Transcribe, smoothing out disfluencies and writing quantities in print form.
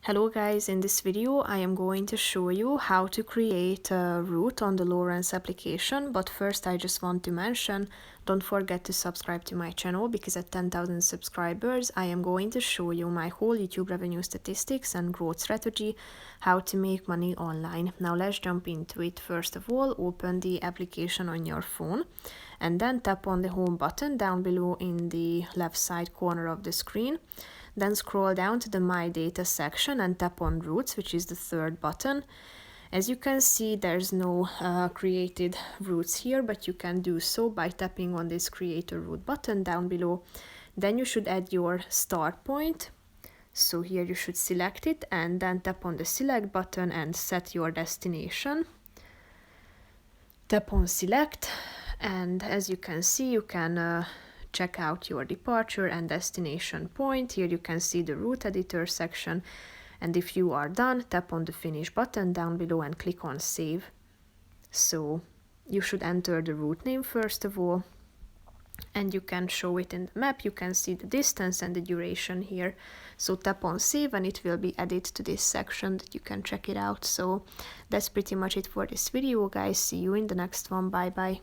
Hello guys, in this video I am going to show you how to create a route on the Lowrance application, but first I just want to mention, don't forget to subscribe to my channel because at 10,000 subscribers I am going to show you my whole YouTube revenue statistics and growth strategy, how to make money online. Now let's jump into it. First of all, open the application on your phone and then tap on the home button down below in the left side corner of the screen. Then scroll down to the My Data section and tap on Routes, which is the third button. As you can see, there's no created routes here, but you can do so by tapping on this Create a Route button down below. Then you should add your start point. So here you should select it and then tap on the Select button and set your destination. Tap on Select, and as you can see, you can check out your departure and destination point. Here you can see the route editor section, and if you are done, tap on the Finish button down below and click on Save. So you should enter the route name first of all, and you can show it in the map. You can see the distance and the duration here. So tap on Save and it will be added to this section that you can check it out. So that's pretty much it for this video, guys. See you in the next one. Bye bye.